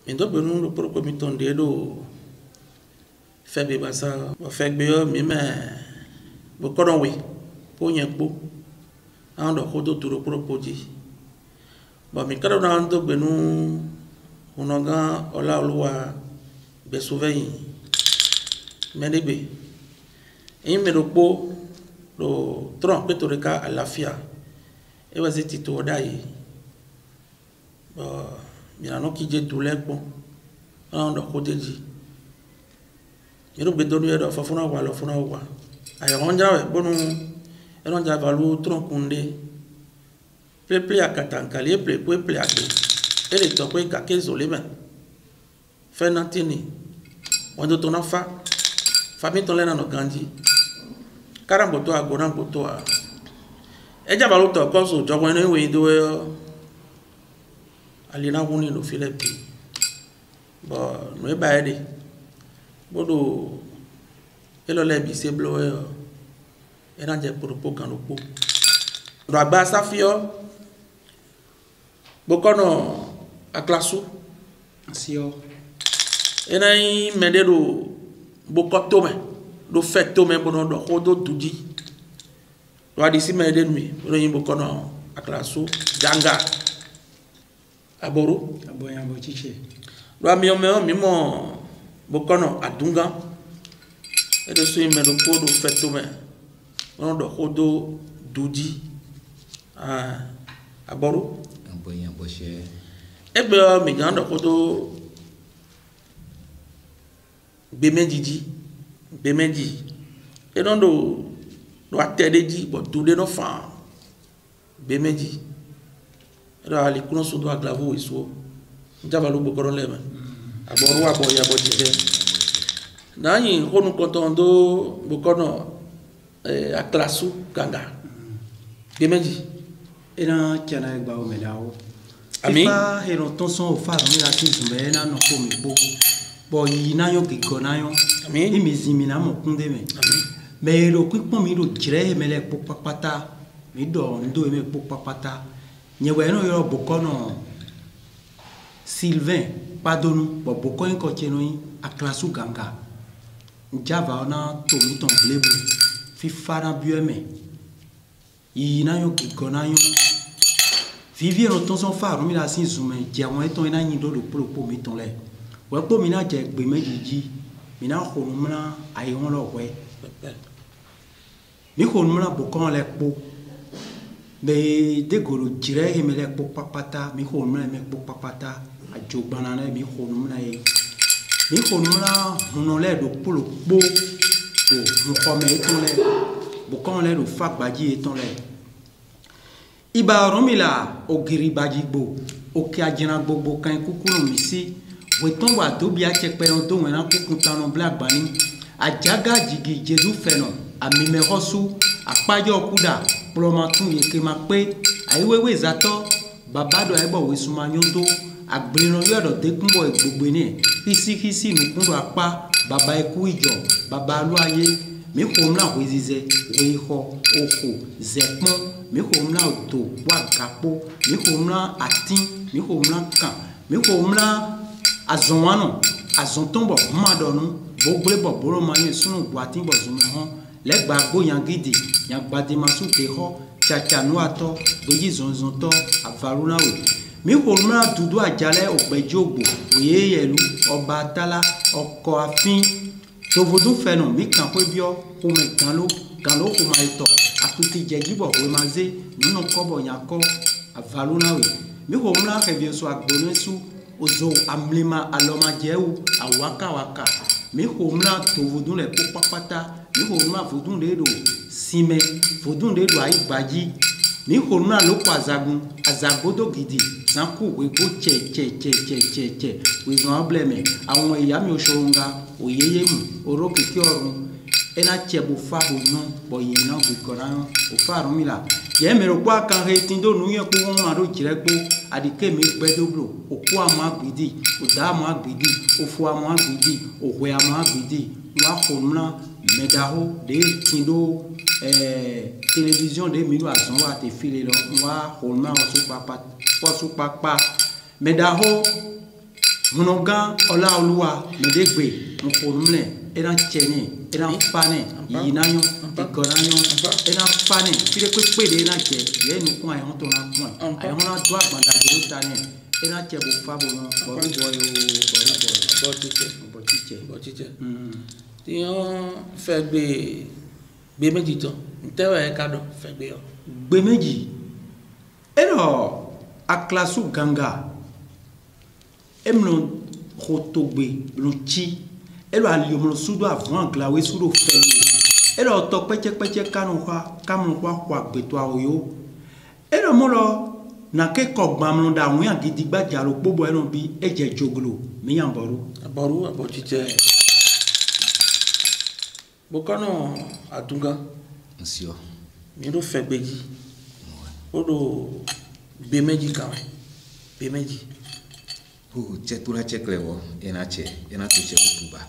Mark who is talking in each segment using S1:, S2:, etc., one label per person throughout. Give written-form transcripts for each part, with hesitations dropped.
S1: mi do benu do pro mi tonde do febe basa bo fegbe yo mi me bo koron we po yen po an do ko do turo pro poji ba mi karo na do benu onoga ola oluwa be souvein menebe e me do po do tron pe to reka alafia e wa zeti to dai ba mi na no ki je dule po an do ko deji mi do be do ni do fa funa wa lo funa wa ay ronja we bonu e ronja valu tron kunde ple akatankali ple ade ele to ko ka kezole ben fenantini wando to na fa mi to le na no ganji karamboto agona boto a eja valu to ko so jogo ni we do alina woni no filepi bo no e baede bodo elo le bi se blo e na je propo kan lo po do agba safio bokono aklasu
S2: sio
S1: enai medero bokoto me do feto me bono do hodo tuji do adi si mede mi do yin bokono aklasu ganga aboru
S2: aboya bo chiche
S1: do ami o mi mo bokono adunga e do so yin me do podo feto me bono do hodo duji aboru
S2: aboya bo she
S1: egbe mi gan do hodo bemeji e don do atedeji but do de no fa bemeji ra ali kuno so do aglavo iso njaba lo bokoro lema aboru aboya bo jide na yin honu kotondo bokono aklasu ganga bemeji
S2: ena tiana egba o melao
S1: ami
S2: fa hero ton son o fa mi la tin zumbe na no ko mi bo bo yi na yo gigo na yo
S1: ami
S2: mi zimi na mo kunde me
S1: ami
S2: me ro pipon mi ro jire me le popapata mi do ndo me popapata nyewe no yo bokono Sylvain pardonu bo bokoin ko cheno yi aklasu ganga njava ona to mi ton blebu fi fara bieme yi na yo gigo na yo vivier no ton son fa ro mi la sin zume je won eton ina yin do po mi ton le we po mi na je gbe meji mi na khonu mna ayi won lo we mi khonu mna bokon le po be de goro jire he me le po papata mi khonu mna me po papata ajo banana mi khonu mna e mi khonu mna hono le do polo po to mo ko me eton le bokon le do fa gbaji eton le iba romila ogiri bajigbo oke ajina gbogbo kan kukuru mi si weton wa to bi a chepe on to wena kukun tanu black bani ajaga jigi jedu feno ami me hosu apajo kuda plomatun yeke ma pe ayiwewe zato babado ebo wesuma nyodo agbirino yodo tekunbo gbogbo ni hisi nukundo apa baba eku ijo baba alu aye mi ko mna wezize weiho oko zepon mi ko mna oto wa gapo mi ko mna atin mi ko mna kan mi ko mna azonwano azontombo madonu bogbele boboro manye sunu boatin bozume hon legba go yangidi yangbade masute ho chacha nu ato beji zonzon to avaruna we mi ko mna dudu ajale opejogbo oyeyelu oba tala oko afin tovodun feno mi kan pe bio ko me ganlo ko ma ito akuti jejibo we maze nunu kobo yako avaluna we mi ko mna khebie so agbonesu ozo amlima aloma jeu awaka mi ko mna tovodun le popapata mi ko mna vodun le do sime vodun le do aibaji mi ko mna lo kwa azagodo gidi sanku we go che we no blame awon iya mi osoronga oyeye mu orokiki orun ena chebo fabo no boye na bikoran o faro mi la ye mero kwa kan he tindo nu ye ko won ma ro jire gbo adike mi gbedoblo o ku ama gbidi o da ama gbidi o fu ama gbidi o hwe ama gbidi wa khonuna medaho de tindo télévision de milo azon wa te file lo wa khonuna o su papa medaho Monogan ola olua medegbe nkonumle era chene era fane yinanyo igoranyo era fane tire pepede na je ye nu kun ayon to na kun ayon na do agbanda de tane era chebo fabo no boru boy
S1: tí wọ́n fẹ́ gbé méjì tán ntẹ́wọ̀ ẹ̀ ká dọ̀ fẹ́ gbé ọ.
S2: gbé méjì ẹ̀rọ aklasu ganga emno khotogbe lunchi ẹ̀rọ aliomlo sudo avant glawe sudo fẹ́lẹ̀ ẹ̀rọ tọ pẹ́chẹ́pẹ́chẹ́ kanu kwa gbeto aoyo ẹ̀rọ mọ́lọ nakẹ́kọ̀ọ́ gbàmúlò dàwọn àgidigba jàló gbogbo ẹ̀rọ bí ẹ̀jẹ̀ jogolo míyàn bọ̀rú.
S1: àbọ̀ jíjẹ bokano atunga
S3: nsio
S1: mi do fẹ́ gbéjì o do gbé méjì kan gbé méjì
S3: o chetura cheklewo ena to che tuba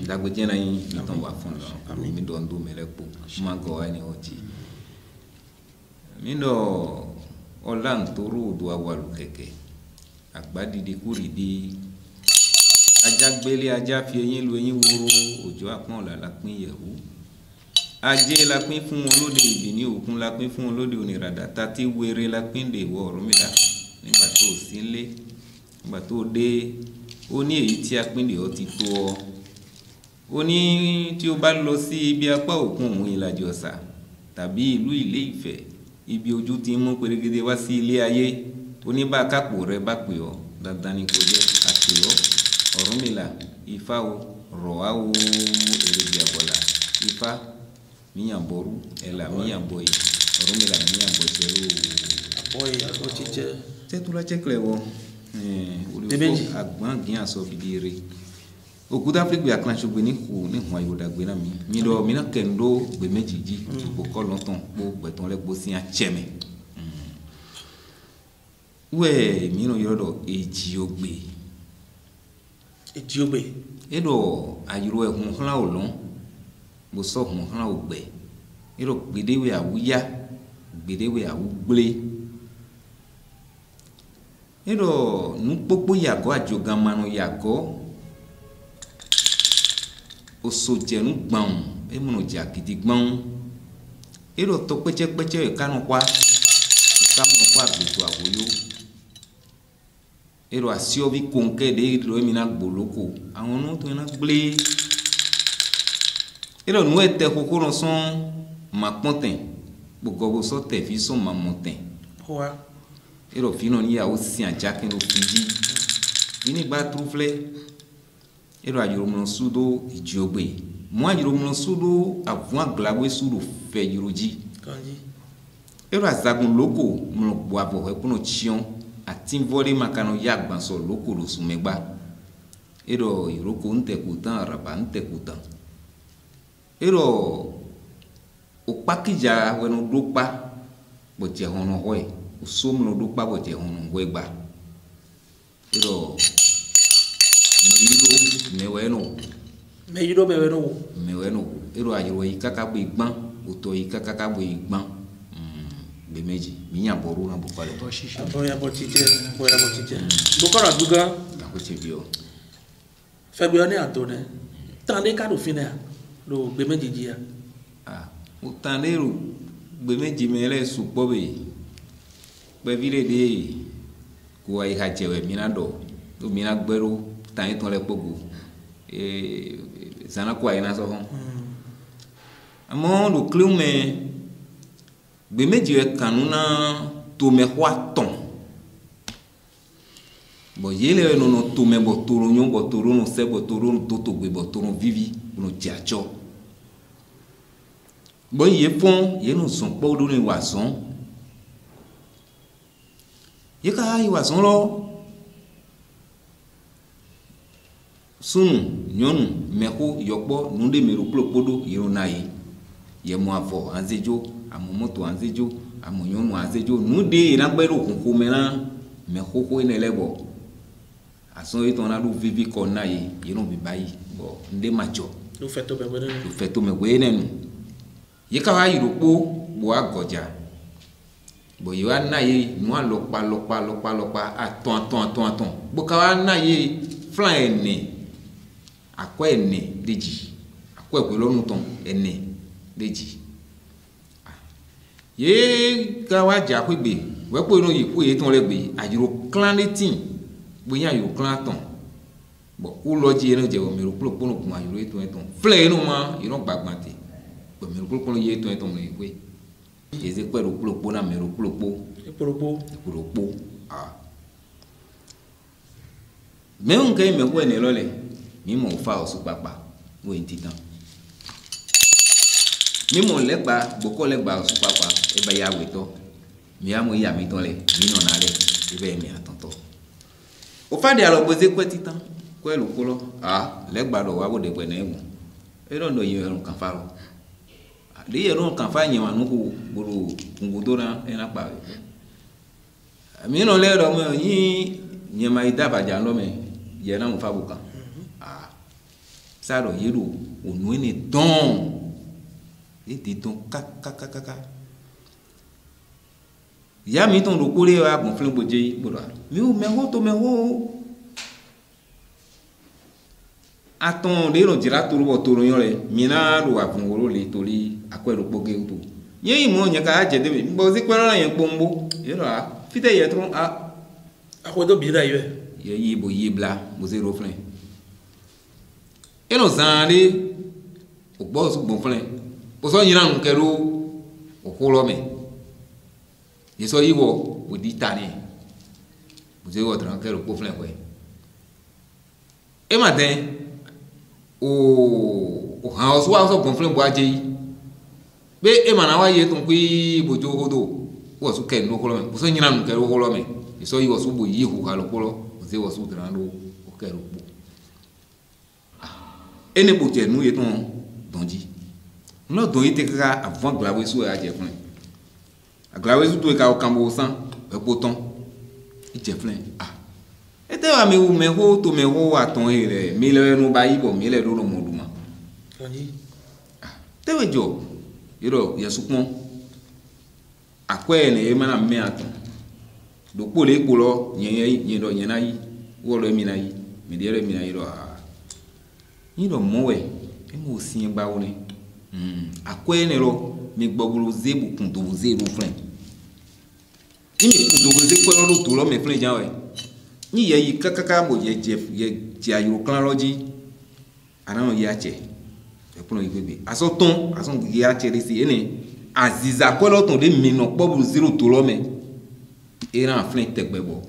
S3: dagbeje na yin itan wa fun lo mi do ndo melepo ma go ani oji mi do olan toru do awalu keke agbadi di kuri di ajagbele aja fi eyin lu eyin woro ojo apon la pin yewu aje la pin fún wọn lóde Ìbíní Òkun la pin fún wọn lóde Oníràdà tati were la pin de wo Ọ̀rúnmìlà nígbà tó sí nlé nígbà tó dé ó ní èyí tí a pin de ó ti tó ọ ó ní tí ó bá lọ sí ibi apá òkun òun Ìlàjì Ọ̀sà tàbí ìlú Ilé Ifẹ̀ ibi ojú ti mú pèrègede wá sí ilé ayé ó ní bá kápò rẹ bá pè ọ dandan ni kò jẹ́ àpèyọ Ọ̀rúnmìlà Ifá o rọ̀ á o èrèdì àbọ̀là Ifá miyan boru ela miyan boy Ọ̀rúnmìlà miyan boy sero
S1: aboy abo tije
S3: tetula cheklewo olufo agbon gian so bidire okuta Afrique bi aklan sogbe ni ko ni ho ayo dagbe na mi do mi na kendo gbe mejiji bo ko lonton bo gbeton le bo si a cheme we mi no yodo ejiogbe edo ayiro ehun hla olon bo so hun hla ogbe edo gbedewe awuya gbedewe awugble edo nu popo yago ajogamanu yago osojenu gbọn emuno jakidi gbọn edo to pechepeche kanu kwa kamu kwa gbeto awoyo edo asio bi konke de lo emina gboloko àwọn no to na gble edo nu ete kokoro son ma ponten gbogbo so te fi son ma monten
S1: wa
S3: edo fino ni ya o si anjakin lo fiji ini gba trufle edo ajurumno sudo ijiogbe mo ajurumno sudo avant glawe sudo fe yuroji
S1: kanji
S3: edo azagun loko mo bo abo ekuno chion atin vole makano yagban so loko lo sumegba edo iroko ntekutan araba ntekutan edo opakija wenu dopa bo je hono hoy usomno dopa bo je hono wegba edo meweno edo ayiro ikaka bo igban oto ikaka bo igban be meji miyan boru na bukale
S1: to shisha boya botije bokara duga
S3: na ko che bio
S1: febio ni atone tande ka do fine lo gbe meji jia
S3: o tande ro gbe meji mele supo be vile de ko ai ha jewe minado to mina gbero tan ton le pogo sana ko ai na so hon amo lo clume gbe meji e kanuna to me kwa ton bo yele no to me bo toro nyon bo toro no se bo toro no to gbe bo toro vivi no jacho bo ye fon ye no son po do ni wason ye ka yi wason lo sunu nyonu meko yokpo nunde mero plopodo ironayi ye mo afo anzejo amomoto anzejo amonyonu anzejo nude inagbero kunku mena mekoko inelebo ason eton na lu vivi kona yi yenu bi bayi bo nde macho
S1: lo
S3: feto me we nenu ye ka wa yiropo bo agoja bon yo na ye moi lokpa attends boka wa na ye flan ene akwa ene deji akwa ko lo nu ton ene deji ye ka wa ja ko gbe we po no yi ko ye ton le gbe ajiro clan letin boyan yo clan ton bon o lo ji eno je o mi ro plo no kun ajiro eton flan eno ma you no gbagbante bo mi ro plo ye eton le we eze pe ro plo na mi ro plo ah me un ke me ko ene lo le mi mo fa o su papa wo entitan mi mo legba boko legba o su papa e ba ya we to mi amo ya mi ton le mi no na le e be mi atonto o fa de alo boze ko titan ko lo kolo ah legba do wa bo de pe na ewu e don do yin erun kan fa ro de erun kan fa yin wa nu ko boro kungudo na e na pa mi no le ro mo yin ma ida ba ja lo me ye na mo fa buka ah sa ro yiru onu ni don e ti ton ka ya mi ton ro kore wa gun fun boje gboro mi o me ho aton le ro jira to ro yan le mi na ro wa fun woro le tori akwero poge uto ye imo nya ka je de mi bo si kwero yan pombo ye ro a fite ye tron a
S1: akwodo bi ra ye
S3: yi bo yi bla bo zero flen e no zanle o gbo su gbon flen bo so yin na nkero o ko lo me ye so yi wo o di tani bo zero tran kero ko flen ko e ma den o han o so wa so gbon flen bo aje yi be e ma na wa ye tun ki bo jo godo wo su ken no ko lo me bo so yin na nkero ko lo me ye so yi wo su bo yi hu ka lo ko lo ze wo su tran lo o kero po ene bo je nu ye ton donji no do ite ka avant glawe su a je fun aglawe su to ka o kambo san e poton i je fun ah ete wa me ho to me ho aton ere mi le nu ba ibo mi le do no moduma
S1: donji
S3: ah te we jo iro ya supon akwe ne e mana me aton do po le po lo yen do yen na yi wo lo mi na yi mi de re mi na yi do ah ni do mo we e mo sin gba wo ni akwe ne lo mi gbogbo zebu kun to zero friend ni mi kun to ze ko lo to lo me friend jan we ni ye yi kakaka mo ye je ayo kan loji ana mo ya che e pon yi bebe aso ton aso ya che resi ene aziza ko lo ton de mi no gbogbo zero to lo me e ran friend tegbebo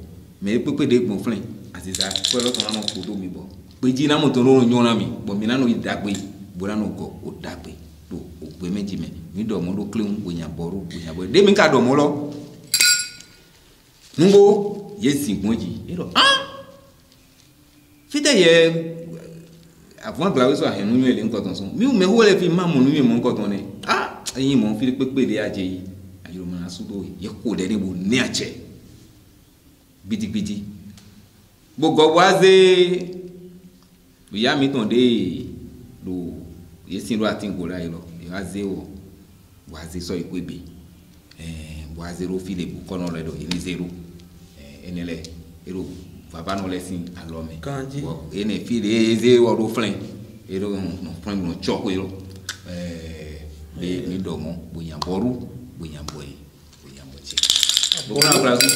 S3: me pepe de gbon friend aziza ko lo ton na mo ko do mi bo pe ji na mo to ro yan na mi bo mi na no idagbe bo na no go o dagbe o pe meji me mi do mo lo kleun oyan boru de mi ka do mo lo ngo ye singun ji iro ah fite ye avant glawe so ahenu mi le nkoton so mi o me ho le fi ma mo nu mi mo nkoton ni ah yin mo fi pepe le aje yi ayiro ma su do ye ko de ni bo ni ache bidigidi gbogbo waze ya mi ton de lo ye sin lo atin go la iro ya zero waze so ikwebe waze ro fi le bu kono le do ni zero enele ero baba no lesin alome wo ene fi le ze wo ro flen ero no flen no choko ero le mi do mo boyan boru boyan boy che bona plaza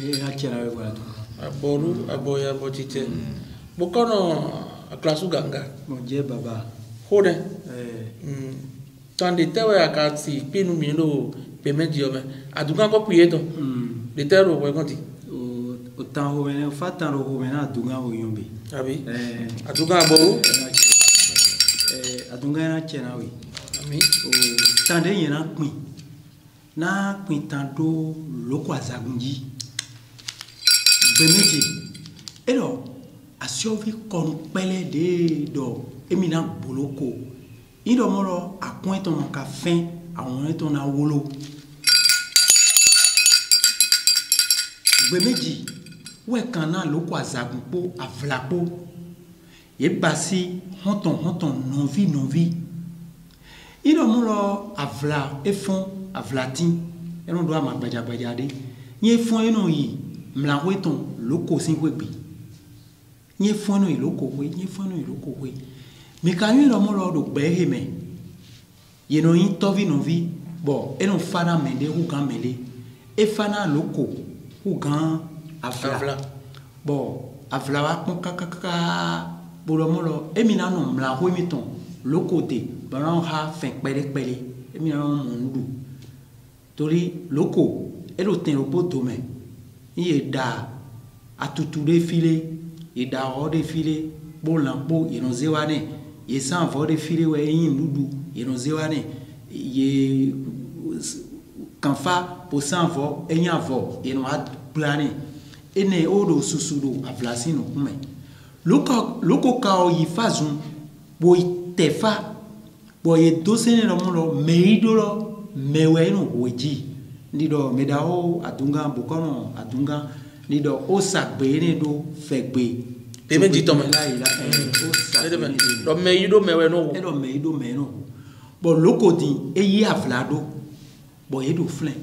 S2: ni a chera we kwa to
S1: aboru aboya botite bokono aklasu ganga
S2: mo je baba
S1: hode tande tewe akati pinu mi lo pe meji o me adugan ko puye to de tero we konti
S2: o tan ho mena fa tan ro ho mena adugan ho yombe
S1: abi adugan aboru
S2: adugan na chena we
S1: ami
S2: o tande yin na pin tan do loko azagunji bemeji ero asiovi kon pele de do emina boloko ido moro akun ton ka fin àwọn ton na wolo bemeji we kan na loko azagunpo avlapo ye basi honton non vie ido moro avla efon avlatin eno do ama gbaja de nye fon eno yi mla weton loko sin we bi nye fon eno yi loko we nye fon eno yi loko we mi ka yin lo mo lo do gbe he me ye no yin tovi no vi bo eno fana mende hu gan mele e fana loko hu gan avla bo avla wa pon kaka bolo mo lo e mi na no mla we mi ton loko de baran ha fen pele e mi na mo ndu torí loko elo ten robo do me iye da atutu de file e da o de file bo lampo ino zewane ye san vo de file we yin dudu ino zewane ye kanfa po san vo enya vo ino ad plane ene odo susudo avlasi no kume loko ka o yi fazun bo itefa bo ye dosene no mo lo meido lo mewe no weji ndido medao adunga bokono adunga ndido osagbe ne do fegbe
S1: bebe di tome
S2: la ila osagbe
S1: do meido mewe no
S2: e do meido me no bo loko din eyi avlado bo ye do flen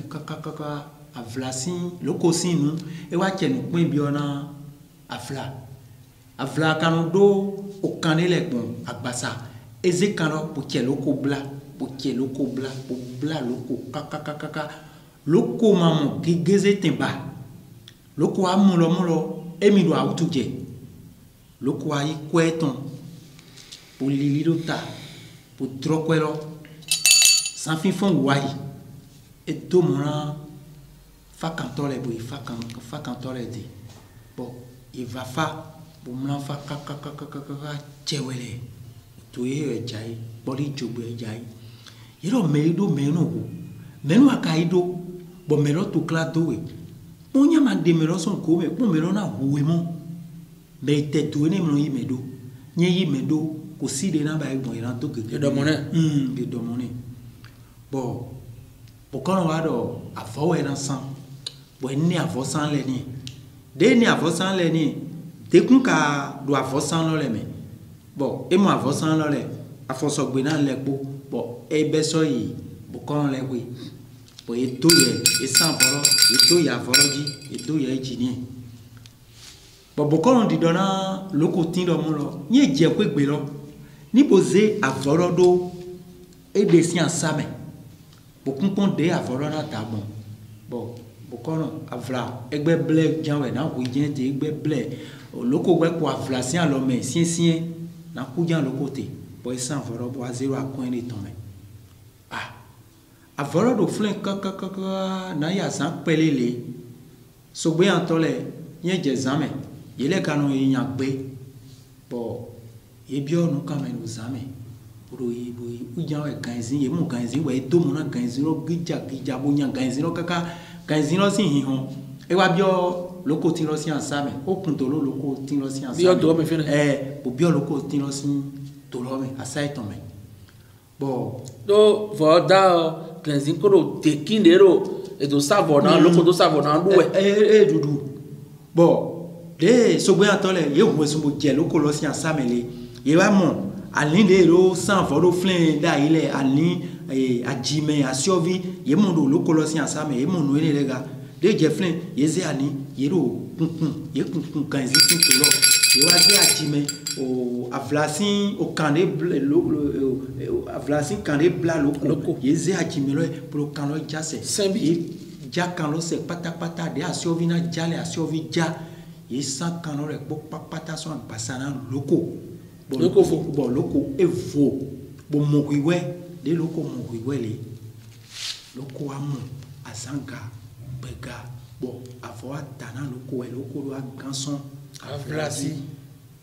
S2: kaka avlasin loko sinu e wa chenu pin bi ona avla kanu do okanile gbon agbasa eze kanu po che loko bla loko bla loko kaka loko mamu gigeze temba loko amulo emi do awutuje loko ayi kweton po lilido ta po trokwelo san fin fon wai e to mona fakantole bo fakantole de bo e va fa bo mlan fa kaka chewele to ye jai body jogbe jai yero meido meno akaido bo mero to klado we onya mande mero son ko me bo mero na huwe mo be te to ne mo yi medo nye yi medo ko si de na ba e bon iran to gege
S1: do mone
S2: be do mone bo kono wa do afo we na san bo ni afo san le ni de ni afo san le ni de kun ka do afo san lo le me bo e mo afo san lo le afo so gbe na le po bo e be so yi bo kon le we bo e to ye e san foro e to ya foro ji e to ye ji ni bo kon di dona loko tin do mo lo ni je pe gbe lo ni bo ze aforo do e de si ansame bo kun de aforo na ta bon bo kon avla egbe ble janwe na ku jen te egbe ble loko gbe ko avla si an lo me sien na ku jan loko te boy san foro bo azero akon ni ton me avoro do flen kaka na ya san pelele so gbe an tole yen je zame yele kanu yan gbe bo ebi onu kamen o zame ro yi bo u jan e ganzin ye mu ganzin we do mu na ganzin ro gija bo yan ganzin ro kaka ganzin ro sin hihun e wa bio loko tin ro si ansame o kun to loko tin ro si ansame
S1: bio do me fene
S2: bo bio loko tin ro si to lo me asai ton me bo
S1: do voda cleansing ko te kindero e do savo na loko do savo na duwe
S2: dudu bo de so gbe atole ye wo so mo je loko lo si ansame le ye wa mo alin de ro san fo do flen da ile alin ajime asiovi ye mo do loko lo si ansame ye mo no ele lega de je flen ye ze ani ye ro kunkun kan zi tin to lo ye wa ze ajime o avlasin o kande avlasin kande bla loko ye ze ajime lo pro kan lo jase sembi ja kan lo se patapata de asiovi na jale asiovi ja ye san kan lo re pata so pasana loko loko fo bo loko evo bo mo wiwe de loko mo wiwe le loko amu azanga bega bo afo atana loko e loko lo aganson
S1: avlasi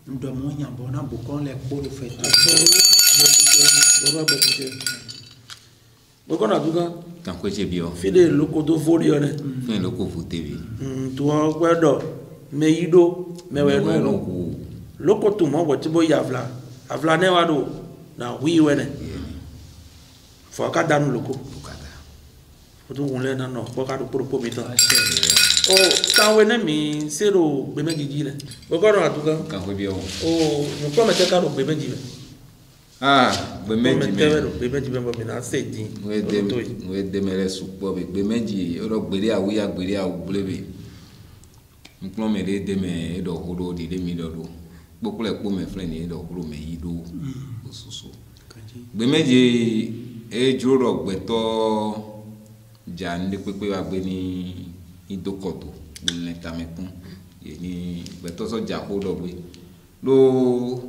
S2: ndo mo nya bo na bo kon le po lo feto
S1: bo kon aduga
S3: kan ko je bio
S1: fide loko do vori one
S3: fin loko fu tv
S1: to gbedo meido mewe no loko tu mo woti bo avla ne wa do na wi wene fo ka danu loko o to won le na no ko ka do pro mi tan o kan we ne mi sero be meji le o ko ro atuka
S3: kan ko bio
S1: o mo ko me te ka do be meji
S3: ah gbemeji
S1: gbemeji me bo mi na se din
S3: we de mere supo be gbemeji oro gbere awu blebe nplo me de me do hodo di de mi do gbokule po me fle ni do horo me yi do osusu gbemeji e juro gbeto ja nde pepe wa gbe ni idokoto le tamekun ye ni gbeto so ja hodo gbe lo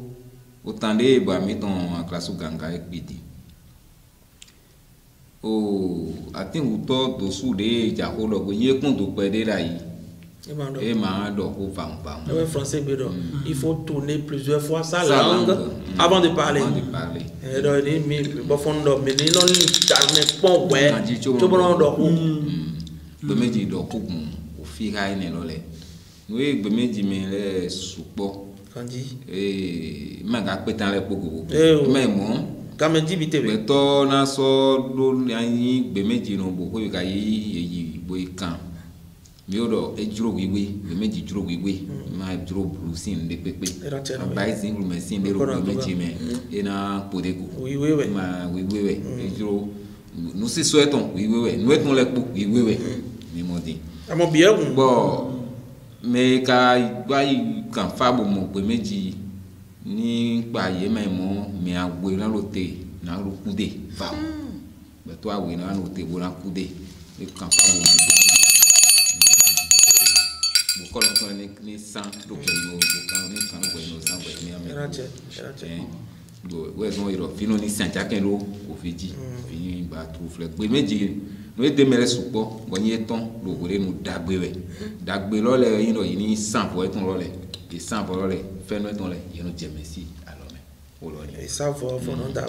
S3: otande ba mi ton aklasu ganga ekpidi o atin uto do su de ja hodo gbe ye kun do pe de ra yi et ma do ko pam.
S1: Le français be do il faut tourner plusieurs fois sa langue avant de parler. Et do ni mi bo fondo mi ni no ni tarne pon we to bo do ko
S3: be meji do ko gun o fi ha ni lo le we be meji me le supo
S1: kanji
S3: ma ga pe tan le pogo me mo
S1: kameji bi tebe
S3: be to na so do ni be meji no bo ko ga yi bo ikan mi odo ejuro wiwe be meji juro wiwe ma juro brusin de pepe ba single machine de ro meji me ina podego
S1: wiwe
S3: ma wiwe ejuro nous si souhaitons wiwe nous etons le po wiwe ni modi
S1: amo bien
S3: bo me ka gba kan fa bo mo pe meji ni gba ye ma mo mi agbe na rote na ro kude fa be to awe na rote bo na kude e kan fa bo bukolo to ni san do pe yo bukan ni kan ko no san pe mi ame do we no iro fino ni san ja ken lo ko feji fi ba tru fle pe meji no e de mere supo bo ni eton do gore nu dagbe lo le yin do yin ni san po eton lo le e san po lo le fe no eton le yin no jemesi alo me o lo ni
S1: e sa fo no da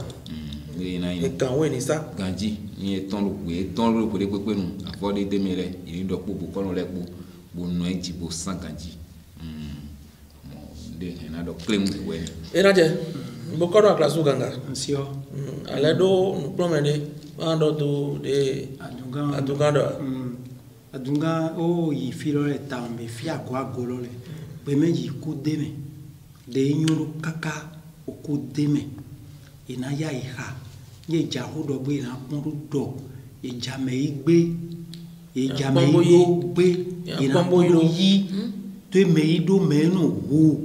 S3: ni na yin
S1: e kan we ni sa
S3: ganji ni eton lo pe nu afode de mere yin do po bukolo le po bo no eji bo sanganji mo de na do claim we
S1: era je bo ko do klasu ganga
S2: sio
S1: ale do no promene ando do de
S2: adunga o yi filo le tambe fi agwa golo le pe meji ku deme de nyuru kaka o ku deme ina ya iha ye ja hodo gbe na pon do ye ja me igbe Ejameido gbe inapolo yi to meido menu wo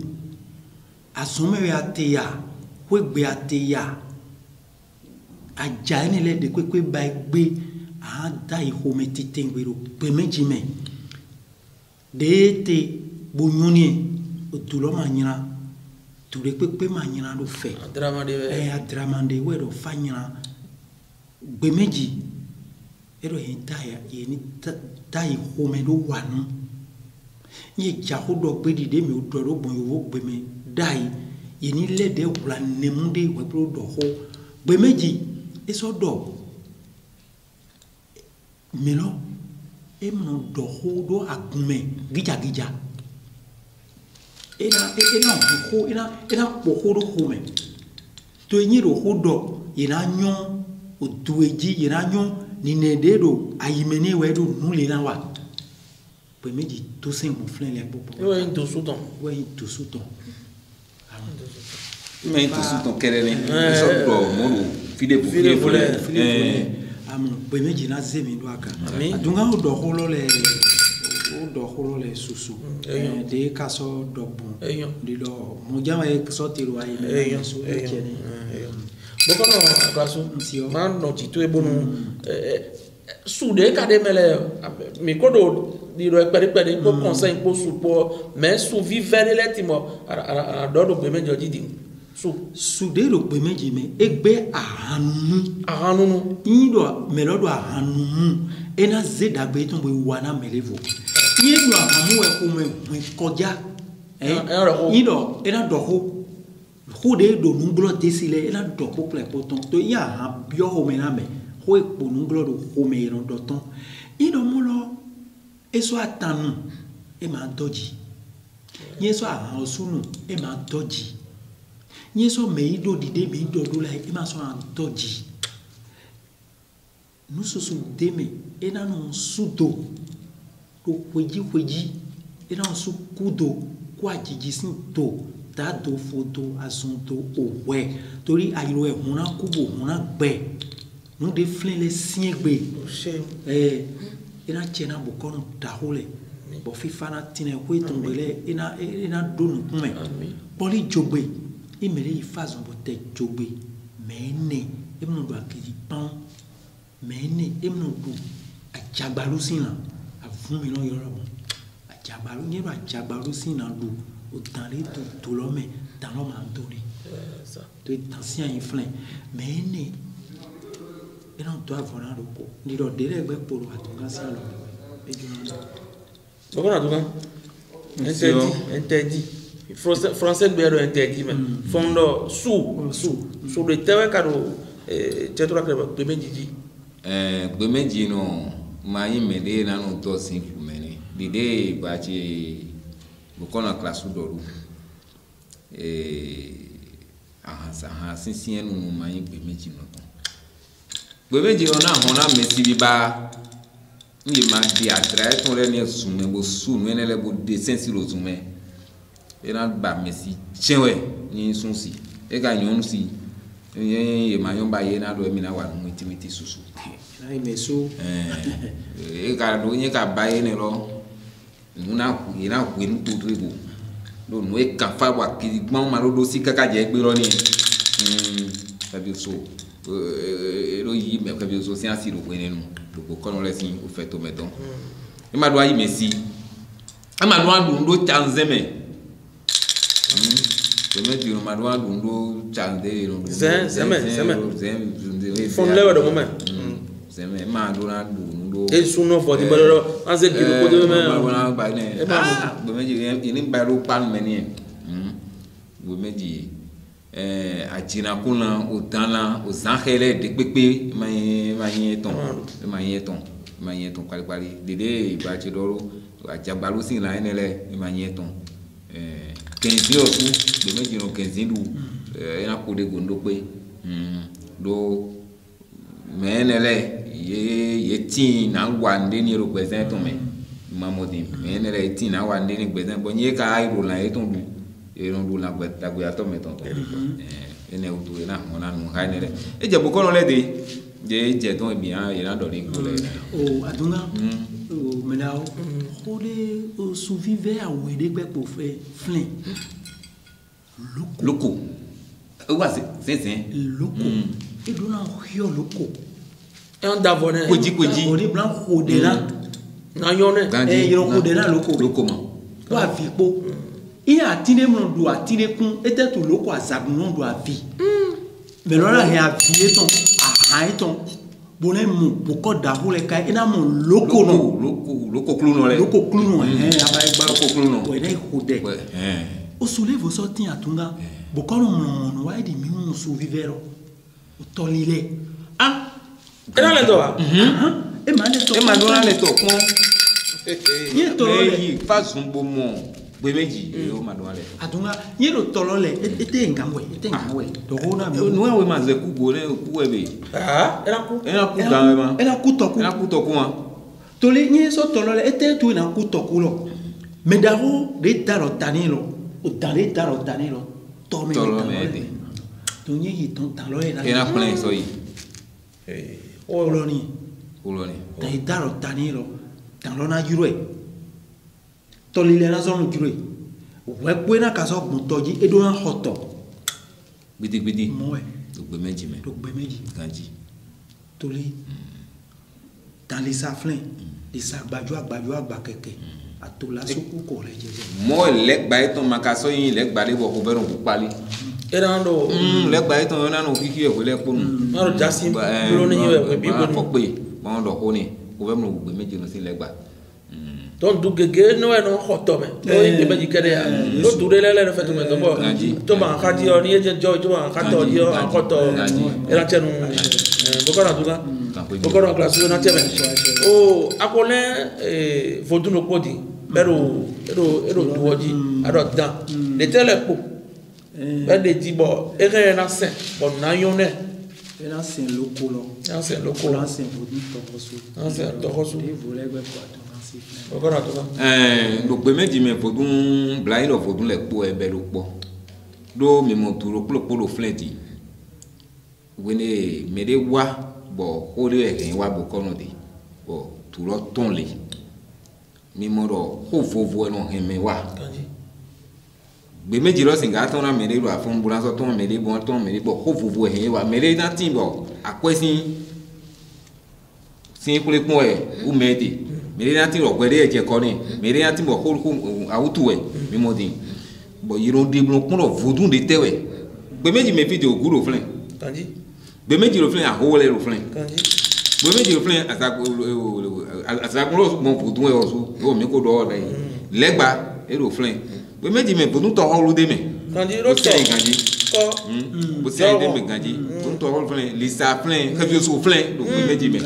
S2: asome ateya wegbe ateya aja ni le de pepe ba gbe a da ihome titengwero pe meji me de te bonyoni otulo manyira tule pepe manyira do fe adramande we do fanyira gbe meji ero hintaya yeni tai home do wanu ye jaho do gbedi de mi odo ro bon yo gbe me dai yeni lede wula nemunde we pro do ho gbe meji eso do melo e mo do ho do agume gija ena po ho do home to yin ro ho do ina nyon odueji ina nyon ni nedero ayimene wedo nule na wa pe meji to sen mo flen le popo
S1: we into suton
S3: mais to suton kerele so do mo fide
S2: am pe meji na zemi do aka adunga o do holo le susu de kaso do bon de do mo jama e so tiro ayimene so ekene
S1: bokono aklasu man no titu ebonu sude kade mele mi kodo diro pere po conseil po support mais su vivere letimo a dodo gbe mejo jidi
S2: sude ro gbe meji me egbe ahanu indo melodo ahanu ena zeda gbe tun bo wana melevo yenu ahamu e ko me koja indo ena doho de do nunglo desile ela do pople poton to ya ha bio home na me ho e po nunglo do home ron do ton ido mulo eso atanu e ma doji yeso a osunu e ma doji yeso me ido dide me ido do la e ma so an doji nususu deme e na no sudo do kweji e na su kudo kwa jiji sin to ta do foto azonto owe torí ayiro e huna kubo huna gbe nu de flin le siegbe ina chena bokono dahole bo fifa na tine ko itombele ina donu kume poli jogbe imele ifazon bo te jogbe mene emno do akiji pan mene emno do ajagbalu sina avumi no yoro bon ajagbalu ni ba ajagbalu sina do o dans les tout l'homme dans l'homme andori ça tu es ancien inflin mais né et non doit avoir le ko ni do dele gbe poro atunga si lo e ju
S1: so ko na tuka interdit français be do interdit mais fondo sous le terrain kado tetra que
S3: be meji no mai mede na no to sin fumene dide ba chi bokona klasu doru aha sinsin enu mai gbe meji no gbe meji ona hona mesi bi ba ni ma di atra ton le ni sume bo su no le bo de sensi lo sume era ba mesi chewe ni sunsi e ga yon si e ma yon ba ye na do mi na wa mu timiti susu
S2: na imeso
S3: e ga do ni ka ba ye ne lo nuna ina kwenu tutugo do no e kan fa wa ki gbon ma do si kaka je gbe ro ni tabi so lo yi me ka bi so si asi ro pe ninu do ko no le sin o fe to meton e ma do ayi mesi e ma do andu ndo chanzeme to me di ma do andu ndo chanze no
S1: zeme fon lewe do moment
S3: zeme ma do andu
S1: et sono for the balo anse ki ko de me
S3: ba ne be meji ni ba ro pan me ni be meji ajina kuna otana o zankhele de pepe ma yin ton kwali dede ba ti doro ajagbalu sin la enele ma yin ton 15 osu be meji no 15 du ina ko de gondo pe do menele ye tin na wande ni represent to me mamodi menele tin na wande ni represent bo nye ka iro la e ton du e ron du la gbeta gbe ato me ton ene o du na mo na nu ha ne e je boko no le de je ton bi an e na do ni ko le
S2: o adunga o menao o de o survivre a we de gbe po fe flin
S3: loko o wa se
S2: loko e do na hio loko
S1: un davone
S3: koji
S2: ori blanc hodela
S1: na yone
S2: yoro hodela loko
S3: mo
S2: wa vi po i atine mo do atine kun ete to loko azagun no do avi me lo la he avi eton aha eton bone mu boko da hole kai ina mo loko
S3: klu no le
S2: aba igba loko klu no we dai hode o soulève sorti atunga boko no wa di mi mu so vivero o tolile
S1: era le doa
S2: e ma
S3: le to pon
S2: ye to
S3: le fa zumbo mo gbe meji o ma do le
S2: atunga ye lo to le ete ngamwe do hona mi
S3: no we ma ze ku go le ku we be
S1: era ku
S3: ga ma
S2: era ku to ku
S3: ma
S2: to le ye so to le ete tu na ku to ku lo me daro de daro tanilo o dare daro tanilo to me to ye yi ton talo
S3: era plein so yi
S2: oloni dai daro tanilo talo na jure to lile na zonu jure we pe na kaso gun toji edo na hoto
S3: gbidi
S2: mo
S3: do gbe meji ganji
S2: to li dans les saflin les sagbajo agba keke atola soku ko le jeje
S3: mo le gba eton makaso yin le gba le bo ko beron ku pali
S1: era ndo
S3: le gba eton na no kiki e ko le ponu
S1: na ro jasi lo ni we bi
S3: bo pe bon do ko ni ko be mo gbe meji no si le gba
S1: donc du gege no e no hoto me o yin be ji kede ya lo dure le fe to me to bo to ba ka di o ni je jo to ba ka to di o hoto era chenu bokora duga bokora classe na tebe o akole fodu no podi ero duoji ado dan le tele po be de ti bo ere na sen bo na yone
S2: era sen lokolo sen fodu to kosu de vole gbe po ato
S1: bokora duga
S3: do gbe meji me fodu blai lo fodu le po ebe lo po do mi mo duro polo fleti wene me de wa bo o de e wa bo kono de bo turo ton le mi mo ro ho vovo no he me wa gbe meji lo singa ton na me de ro afun buran so ton me de bo ho vovo he wa me de na tin bo akwesin sin kule pon e u me de me de na tin ro gbe de e je ko ni me de na tin bo ho awutu e mi mo din bo yiro de blo kun ro vodun de tewe gbe meji me fi de oguro flen
S1: kanji
S3: gbe meji lo flen a ho le ro flen
S1: kanji
S3: gbe meji lo flen asagun lo mo vodun e osu o mi ko do le legba e ro flen gbe meji me vodun to ho lu de me
S1: kanji ro to
S3: kanji
S1: ko
S3: bo se de me kanji vodun to ho flen lisa flen ke fi so flen do gbe meji me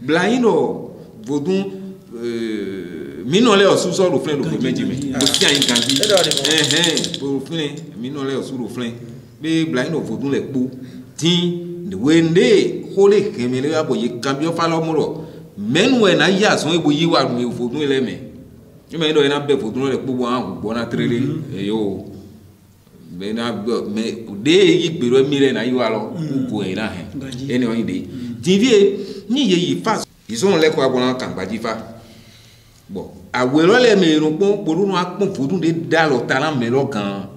S3: blayin no vodun mi no le osu so ro flen do gbe meji me bo se ayin kanji bo flen mi no le osu ro flen be blayin no vodun le po tin de wende hole kemele abo ye cambio falo muro menu e na ya so ebo yi wa mi vodun ele me me do na be vodun le po bo an gbo na trele yo be na me de yi gbero mi re na yi wa lo ugo e na he eni on de divie ni ye yi fa ison le ko abona kan gbaji fa bo awero le me run pon porunu apon vodun de da lo tala me lo kan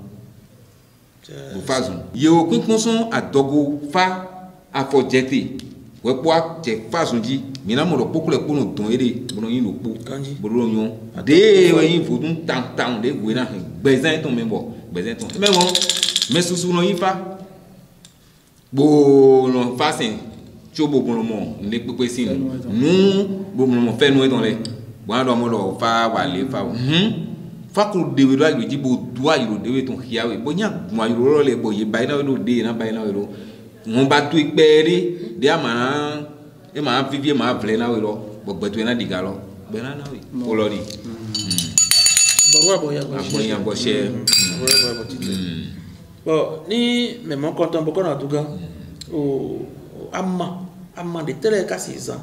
S3: bo fazun ye o pin son adogo fa afojeti we po je fazun ji mi na mo ro pokule ponu don ere mo no yin lo po bo lo yon de we yin vodun tan de we na gbezan ton me bo gbezan ton me won me susu no yin fa bo no fasin tí ó gbogbo ọmọ ní pípé sí nù gbogbo ọmọ fẹ́ nu ẹ̀dùn rẹ̀ wọ́n á lọ ọmọ lọ fa wà lé fa fakuru dewe do ayo jibo do ayo dewe ton hiawe bo nya mo ayo ro le bo ye bai na do de na bai na ro wọ́n bá tu ipere de ama e ma vivie ma vle na ro bo gbetu na diga lo be na we o lo ni
S1: bo ya
S3: bo she
S1: bo ni me mo konton bo kona tuga o amma de tele kasisa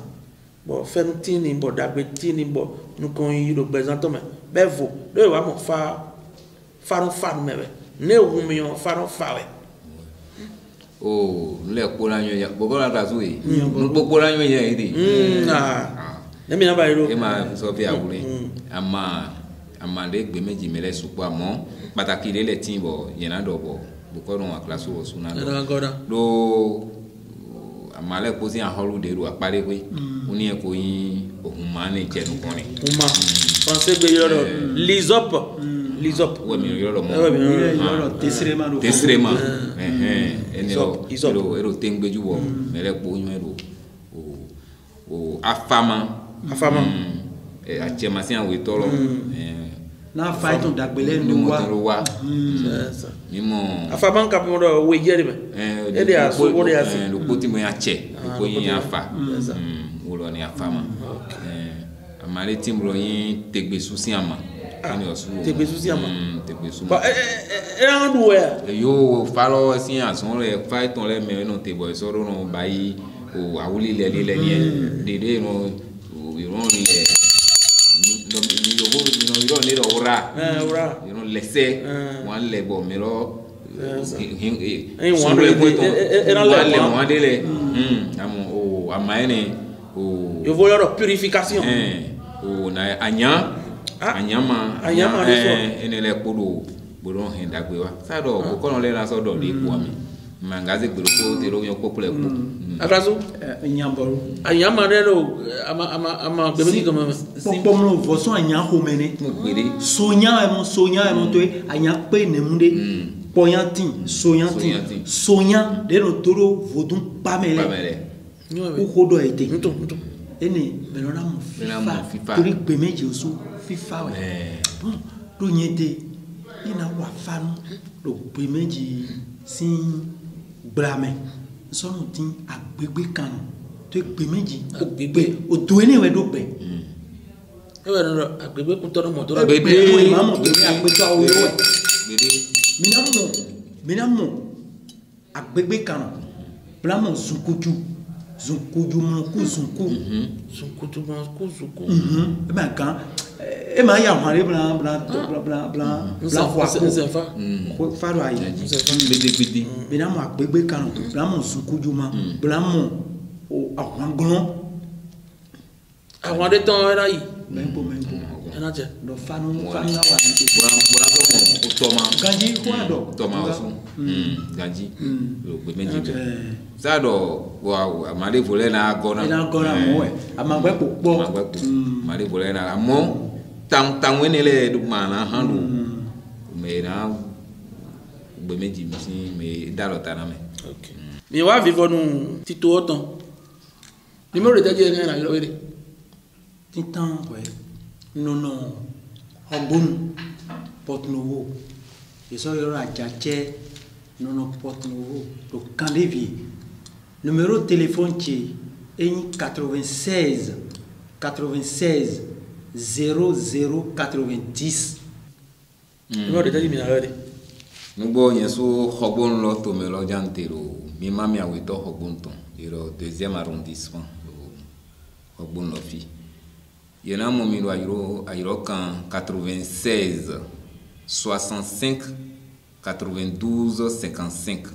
S1: bo fen tini bo dagbe tini bo nukon yi do gbezanto me bevo do wa mo fa mebe ne wu mi on fa we
S3: o le po la yan ya bo ko la ta so yi po la yan ya yi
S1: ne mi na ba iro
S3: e ma so fi awure ama de gbe meji mele supo amo pataki le tin bo yen na do bo ko ron wa class wo suna do amale ko si an holu de ru apare we oni e ko yin ohun ma ni je nu kon ni
S1: uma français be yoro lisop
S3: we mi yoro mo tesrema ero tengbeju wo mele po yin ero o afama achema si an we tolo
S2: na fight on dagbele nu wa
S3: mimo
S1: afama nka mo do we jeri me e de aso wo de asi
S3: lo poti mo ya che ko yin afa wo lo ni afama amale timro yin tegbe susi ama ni osu
S1: tegbe susi ama
S3: tegbe su
S1: ba e ran du we
S3: yo falo si ason le fight on le me no te boy so ro no bayi o awuli le ni dede no iron le no le ora you know lese wan le bo me lo
S1: wan le
S3: wan de le amo o amaene o
S1: yo vou la purification
S3: na anyama
S1: de so
S3: ene le podo bodo hen dagbe wa sa do ko kono le na so do de ko ami mangaze gbero ko te ro yan popule ko
S1: atraso
S2: nyamboro
S1: anyama de lo ama gbemi ko mama
S2: pom no voso anya homene
S3: gbere
S2: sonya e mo to anya pe ne munde poyantin sonya de no toro vodun pamele o kodo ete
S1: nto
S2: ene belona mo fifa tori gbe meji osu fifa we do nyete ina wa fanu do gbe meji sin brame so no tin agbegbe kan to gbe meji agbegbe o do ene we do gbe
S1: e we no agbegbe kun toro mo to
S2: agbegbe mo imam gbe agbeto awo we minamo agbegbe kan blamo zunkuju mo ku zunku
S1: mo ku zunku
S2: e ba kan e ma ya hware bla faro ayi
S3: gbede
S2: bina mo agbegbe kan bla mo sunkujuma bla mo àwọn gan
S1: àwọn de ton era yi
S2: membo
S1: ena je
S2: do fanu la wa ni
S3: bora ko toma
S2: ganji ko ado
S3: toma osun ganji lo gbe meji be sado wa mare vole na gona
S2: mo e amagbe popo
S3: mare vole na amo tam wenele du mana hanu me na gbe meji mi me dalo tana me
S1: okay mi wa vivre nu tito otan numéro de je na lo ere
S2: titan ouais non Ogbonu Porte Nouveau et ça y aura Djaché non Porte Nouveau le camp des vies numéro de téléphone qui est 96 00 90
S1: numéro de tali minare
S3: nubo yeso Ogbonu lo to me lo jantero mi mami aweto Ogbonu ton iro 2e arrondissement Ogbonu lo fi yena momiro ayiro kan 96 65 92 55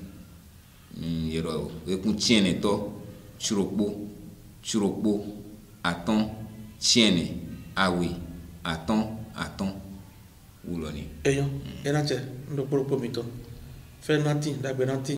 S3: yero ekun tiene to churokpo aton tiene awi aton wuloni
S1: eyo ena che ndo poropo mi to fe nati dagbe nati